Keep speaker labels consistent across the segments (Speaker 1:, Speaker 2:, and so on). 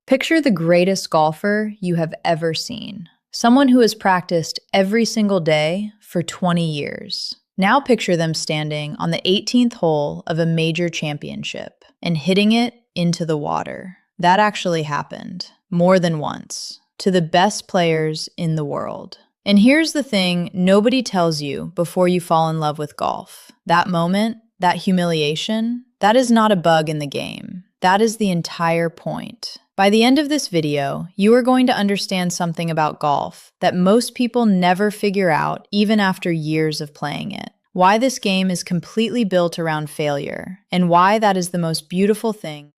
Speaker 1: Picture the greatest golfer you have ever seen. Someone who has practiced every single day for 20 years. Now picture them standing on the 18th hole of a major championship and hitting it into the water. That actually happened more than once to the best players in the world. And here's the thing nobody tells you before you fall in love with golf. That moment, that humiliation, that is not a bug in the game. That is the entire point. By the end of this video, you are going to understand something about golf that most people never figure out even after years of playing it. Why this game is completely built around failure, and why that is the most beautiful thing.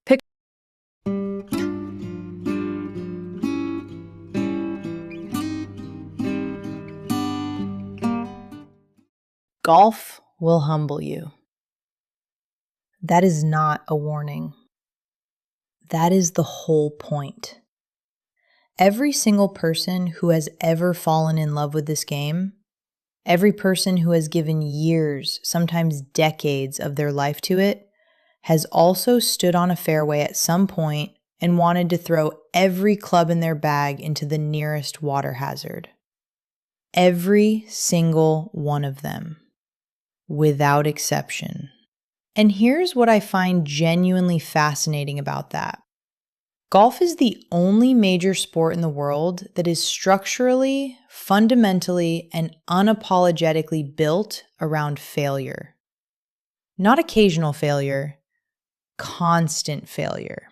Speaker 1: Golf will humble you. That is not a warning. That is the whole point. Every single person who has ever fallen in love with this game, every person who has given years, sometimes decades of their life to it, has also stood on a fairway at some point and wanted to throw every club in their bag into the nearest water hazard. Every single one of them, without exception. And here's what I find genuinely fascinating about that. Golf is the only major sport in the world that is structurally, fundamentally, and unapologetically built around failure. Not occasional failure, constant failure.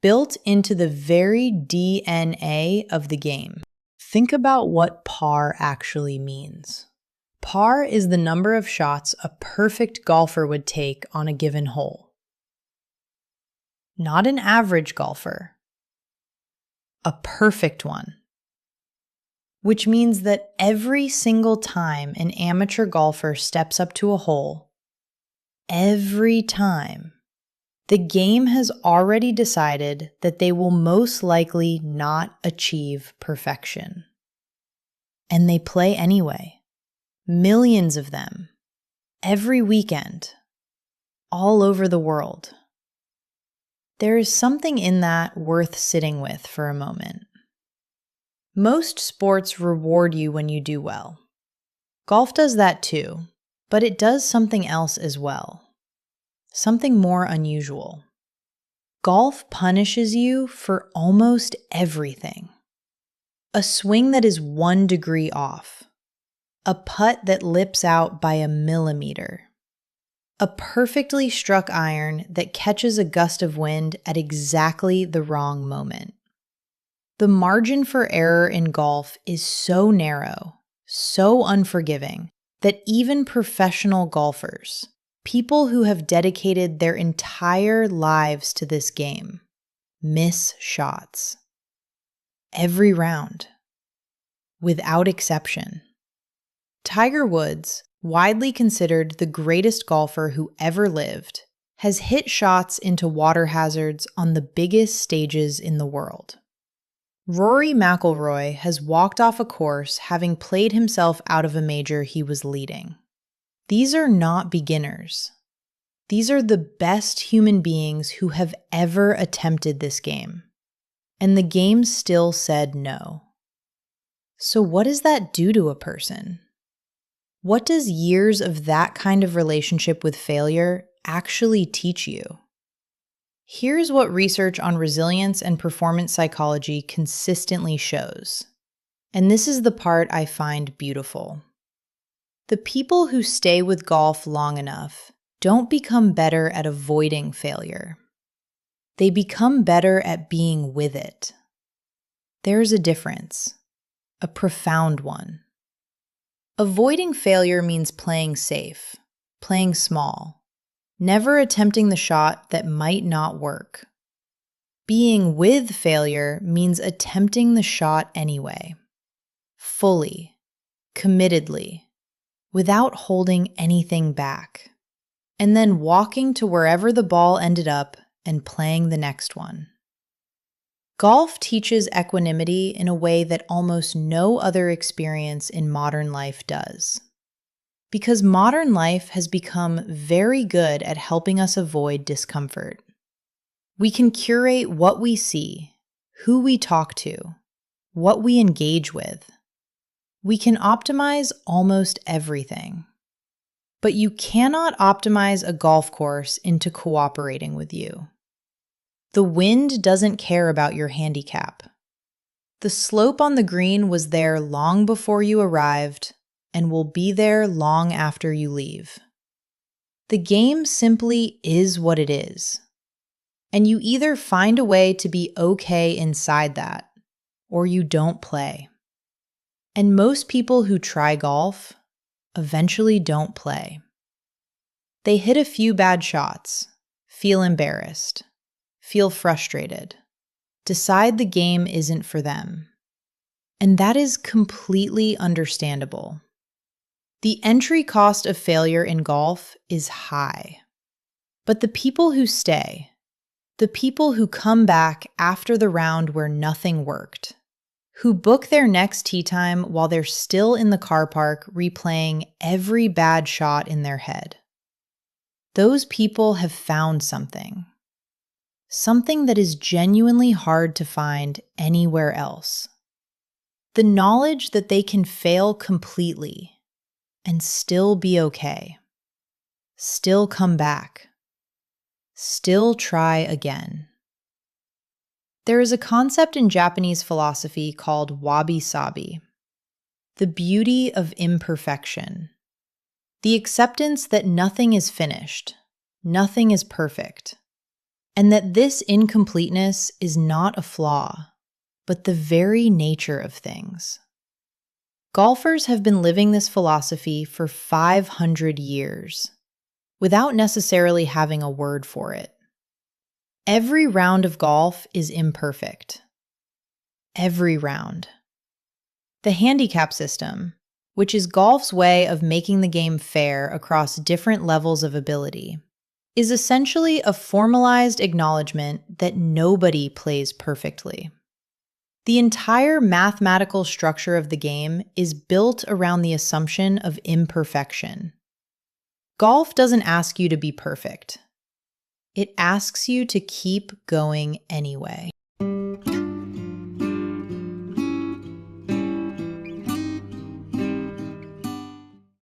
Speaker 1: Built into the very DNA of the game. Think about what par actually means. Par is the number of shots a perfect golfer would take on a given hole. Not an average golfer. A perfect one. Which means that every single time an amateur golfer steps up to a hole, every time, the game has already decided that they will most likely not achieve perfection. And they play anyway. Millions of them, every weekend, all over the world. There is something in that worth sitting with for a moment. Most sports reward you when you do well. Golf does that too, but it does something else as well. Something more unusual. Golf punishes you for almost everything. A swing that is 1 degree off. A putt that lips out by a millimeter. A perfectly struck iron that catches a gust of wind at exactly the wrong moment. The margin for error in golf is so narrow, so unforgiving, that even professional golfers, people who have dedicated their entire lives to this game, miss shots. Every round. Without exception. Tiger Woods, widely considered the greatest golfer who ever lived, has hit shots into water hazards on the biggest stages in the world. Rory McIlroy has walked off a course having played himself out of a major he was leading. These are not beginners. These are the best human beings who have ever attempted this game. And the game still said no. So what does that do to a person? What does years of that kind of relationship with failure actually teach you? Here's what research on resilience and performance psychology consistently shows. And this is the part I find beautiful. The people who stay with golf long enough don't become better at avoiding failure. They become better at being with it. There's a difference, a profound one. Avoiding failure means playing safe, playing small, never attempting the shot that might not work. Being with failure means attempting the shot anyway, fully, committedly, without holding anything back, and then walking to wherever the ball ended up and playing the next one. Golf teaches equanimity in a way that almost no other experience in modern life does. Because modern life has become very good at helping us avoid discomfort. We can curate what we see, who we talk to, what we engage with. We can optimize almost everything. But you cannot optimize a golf course into cooperating with you. The wind doesn't care about your handicap. The slope on the green was there long before you arrived and will be there long after you leave. The game simply is what it is. And you either find a way to be okay inside that, or you don't play. And most people who try golf eventually don't play. They hit a few bad shots, feel embarrassed, feel frustrated, decide the game isn't for them. And that is completely understandable. The entry cost of failure in golf is high. But the people who stay, the people who come back after the round where nothing worked, who book their next tee time while they're still in the car park replaying every bad shot in their head, those people have found something. Something that is genuinely hard to find anywhere else. The knowledge that they can fail completely and still be okay. Still come back. Still try again. There is a concept in Japanese philosophy called wabi-sabi, the beauty of imperfection, the acceptance that nothing is finished, nothing is perfect, and that this incompleteness is not a flaw, but the very nature of things. Golfers have been living this philosophy for 500 years, without necessarily having a word for it. Every round of golf is imperfect. Every round. The handicap system, which is golf's way of making the game fair across different levels of ability, is essentially a formalized acknowledgement that nobody plays perfectly. The entire mathematical structure of the game is built around the assumption of imperfection. Golf doesn't ask you to be perfect. It asks you to keep going anyway.